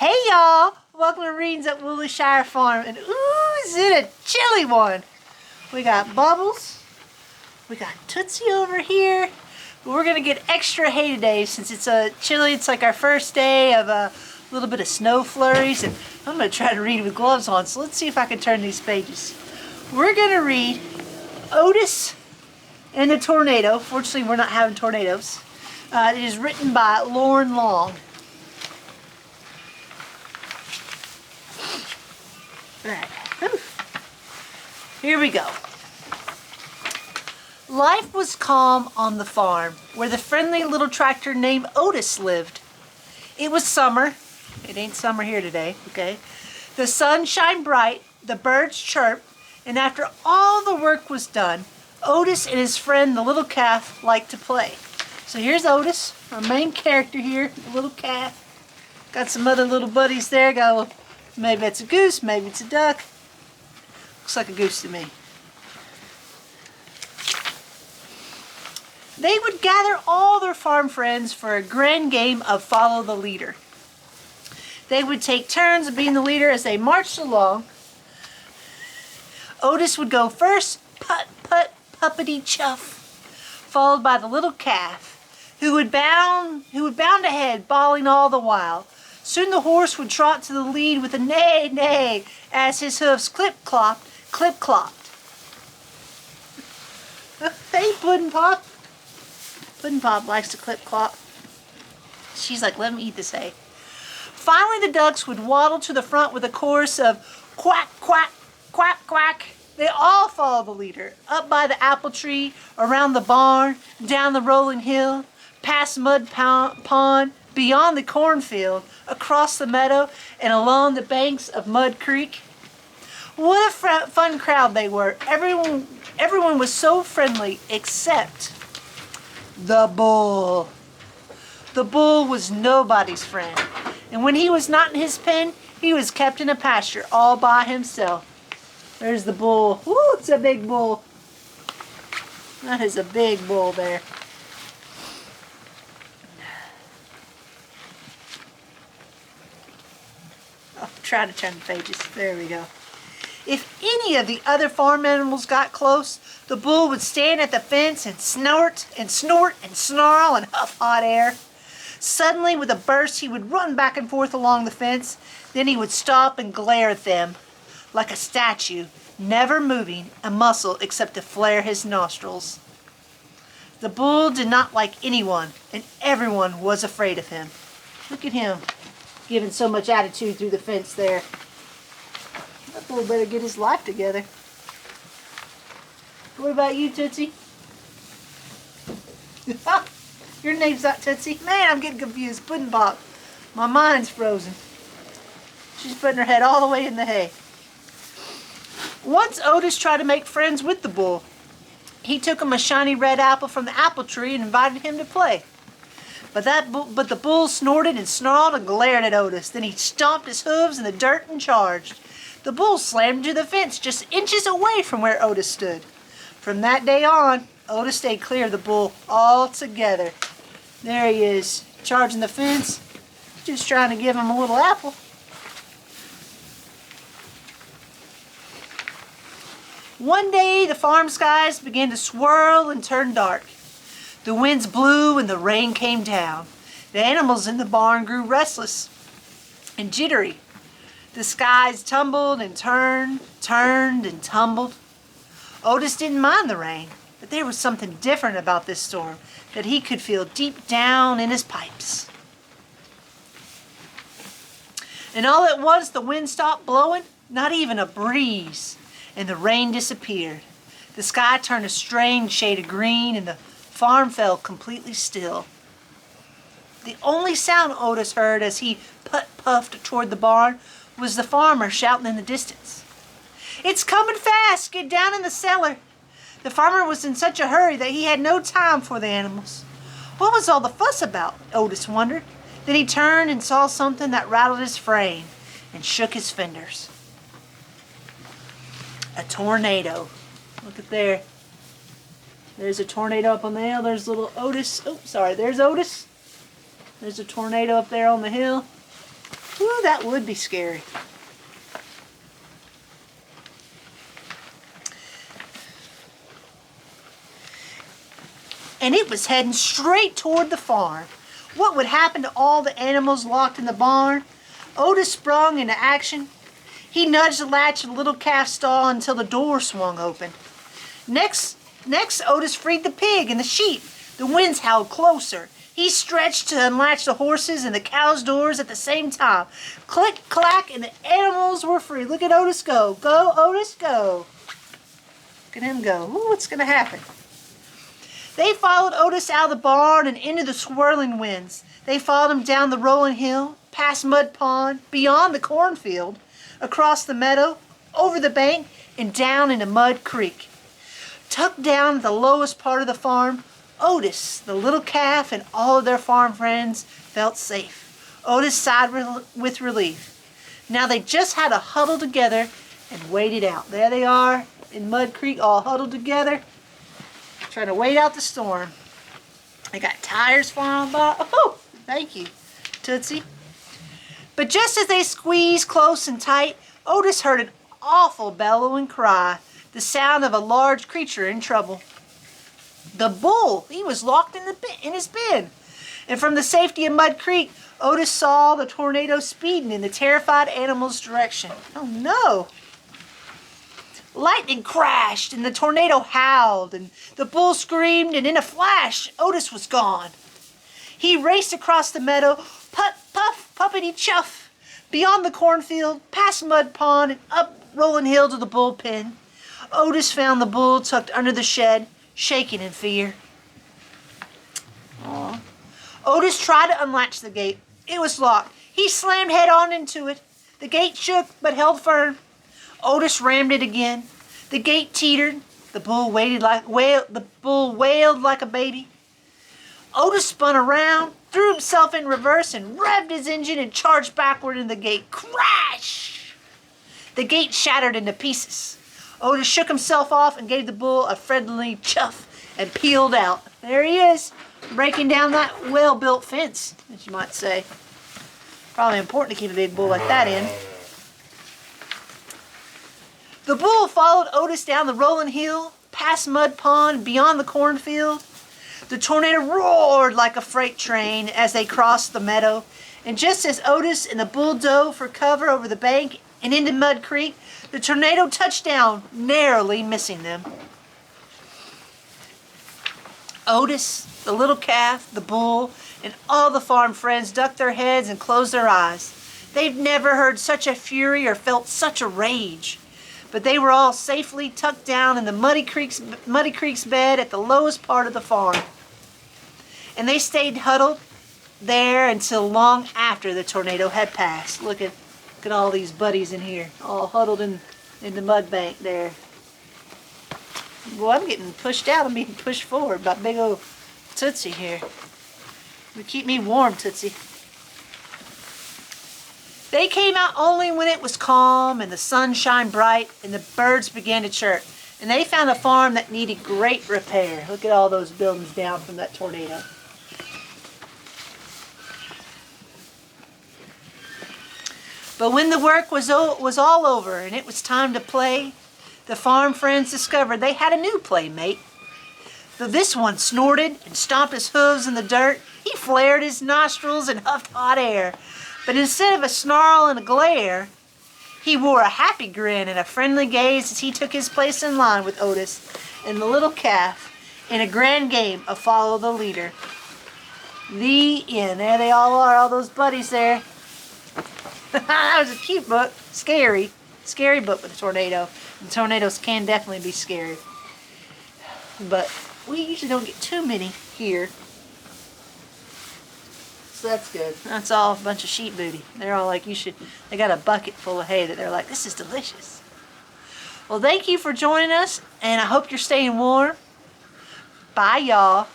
Hey y'all! Welcome to Readings at Woollyshire Farm. And ooh, is it a chilly one? We got Bubbles. We got Tootsie over here. But we're gonna get extra hay today since it's chilly. It's like our first day of a little bit of snow flurries. And I'm gonna try to read with gloves on. So let's see if I can turn these pages. We're gonna read Otis and the Tornado. Fortunately, we're not having tornadoes. It is written by Loren Long. Alright, here we go. Life was calm on the farm where the friendly little tractor named Otis lived. It was summer. It ain't summer here today, okay? The sun shined bright, the birds chirped, and after all the work was done, Otis and his friend, the little calf, liked to play. So here's Otis, our main character here, the little calf. Got some other little buddies there. Maybe it's a goose, maybe it's a duck. Looks like a goose to me. They would gather all their farm friends for a grand game of follow the leader. They would take turns of being the leader as they marched along. Otis would go first, put, put, puppety chuff, followed by the little calf, who would bound ahead, bawling all the while. Soon the horse would trot to the lead with a neigh, neigh, as his hoofs clip-clopped, clip-clopped. Hey, Puddin' Pop. Puddin' Pop likes to clip-clop. She's like, let me eat this hay. Finally, the ducks would waddle to the front with a chorus of quack, quack, quack, quack. They all followed the leader, up by the apple tree, around the barn, down the rolling hill, past Mud Pond, beyond the cornfield, across the meadow, and along the banks of Mud Creek. What a fun crowd they were. Everyone was so friendly except the bull. The bull was nobody's friend. And when he was not in his pen, he was kept in a pasture all by himself. There's the bull. Woo, it's a big bull. That is a big bull there. I'll try to turn the pages. There we go. If any of the other farm animals got close, the bull would stand at the fence and snort and snort and snarl and huff hot air. Suddenly, with a burst, he would run back and forth along the fence. Then he would stop and glare at them like a statue, never moving a muscle except to flare his nostrils. The bull did not like anyone, and everyone was afraid of him. Look at him, giving so much attitude through the fence there. That bull better get his life together. What about you, Tootsie? Your name's not Tootsie? Man, I'm getting confused. Puddin' Pop. My mind's frozen. She's putting her head all the way in the hay. Once Otis tried to make friends with the bull. He took him a shiny red apple from the apple tree and invited him to play. But the bull snorted and snarled and glared at Otis. Then he stomped his hooves in the dirt and charged. The bull slammed into the fence just inches away from where Otis stood. From that day on, Otis stayed clear of the bull altogether. There he is, charging the fence, just trying to give him a little apple. One day, the farm skies began to swirl and turn dark. The winds blew and the rain came down. The animals in the barn grew restless and jittery. The skies tumbled and turned and tumbled. Otis didn't mind the rain, but there was something different about this storm that he could feel deep down in his pipes. And all at once the wind stopped blowing, not even a breeze, and the rain disappeared. The sky turned a strange shade of green and the farm fell completely still. The only sound Otis heard as he puffed toward the barn was the farmer shouting in the distance. "It's coming fast! Get down in the cellar!" The farmer was in such a hurry that he had no time for the animals. What was all the fuss about? Otis wondered. Then he turned and saw something that rattled his frame and shook his fenders. A tornado. Look at there. There's a tornado up on the hill. There's little Otis. Oh, sorry. There's Otis. There's a tornado up there on the hill. Ooh, that would be scary. And it was heading straight toward the farm. What would happen to all the animals locked in the barn? Otis sprung into action. He nudged the latch of the little calf stall until the door swung open. Next, Otis freed the pig and the sheep. The winds howled closer. He stretched to unlatch the horses and the cows' doors at the same time. Click, clack, and the animals were free. Look at Otis go. Go, Otis, go. Look at him go. Ooh, what's going to happen? They followed Otis out of the barn and into the swirling winds. They followed him down the rolling hill, past Mud Pond, beyond the cornfield, across the meadow, over the bank, and down into Mud Creek. Tucked down at the lowest part of the farm, Otis, the little calf, and all of their farm friends felt safe. Otis sighed with relief. Now they just had to huddle together and wait it out. There they are in Mud Creek, all huddled together, trying to wait out the storm. They got tires flying by. Oh, thank you, Tootsie. But just as they squeezed close and tight, Otis heard an awful bellowing cry, the sound of a large creature in trouble. The bull, he was locked in his bin. And from the safety of Mud Creek, Otis saw the tornado speeding in the terrified animal's direction. Oh no! Lightning crashed and the tornado howled and the bull screamed, and in a flash, Otis was gone. He raced across the meadow, put, puff, puppety chuff, beyond the cornfield, past Mud Pond, and up rolling hill to the bullpen. Otis found the bull tucked under the shed, shaking in fear. Aww. Otis tried to unlatch the gate. It was locked. He slammed head on into it. The gate shook but held firm. Otis rammed it again. The gate teetered. The bull wailed like a baby. Otis spun around, threw himself in reverse, and revved his engine and charged backward in the gate. Crash! The gate shattered into pieces. Otis shook himself off and gave the bull a friendly chuff and peeled out. There he is, breaking down that well-built fence, as you might say. Probably important to keep a big bull like that in. The bull followed Otis down the rolling hill, past Mud Pond, beyond the cornfield. The tornado roared like a freight train as they crossed the meadow. And just as Otis and the bull dove for cover over the bank and into Mud Creek, the tornado touched down, narrowly missing them. Otis, the little calf, the bull, and all the farm friends ducked their heads and closed their eyes. They've never heard such a fury or felt such a rage. But they were all safely tucked down in the Muddy Creek's bed at the lowest part of the farm. And they stayed huddled there until long after the tornado had passed. Look at all these buddies in here, all huddled in the mud bank there. Boy, I'm getting pushed out. I'm being pushed forward by big old Tootsie here. You keep me warm, Tootsie. They came out only when it was calm and the sun shined bright and the birds began to chirp. And they found a farm that needed great repair. Look at all those buildings down from that tornado. But when the work was all over and it was time to play, the farm friends discovered they had a new playmate. Though this one snorted and stomped his hooves in the dirt, he flared his nostrils and huffed hot air. But instead of a snarl and a glare, he wore a happy grin and a friendly gaze as he took his place in line with Otis and the little calf in a grand game of Follow the Leader. The end. There they all are, all those buddies there. That was a cute book. Scary book with a tornado. And tornadoes can definitely be scary. But we usually don't get too many here. So that's good. That's all a bunch of sheep booty. They're all like, they got a bucket full of hay that they're like, this is delicious. Well, thank you for joining us, and I hope you're staying warm. Bye, y'all.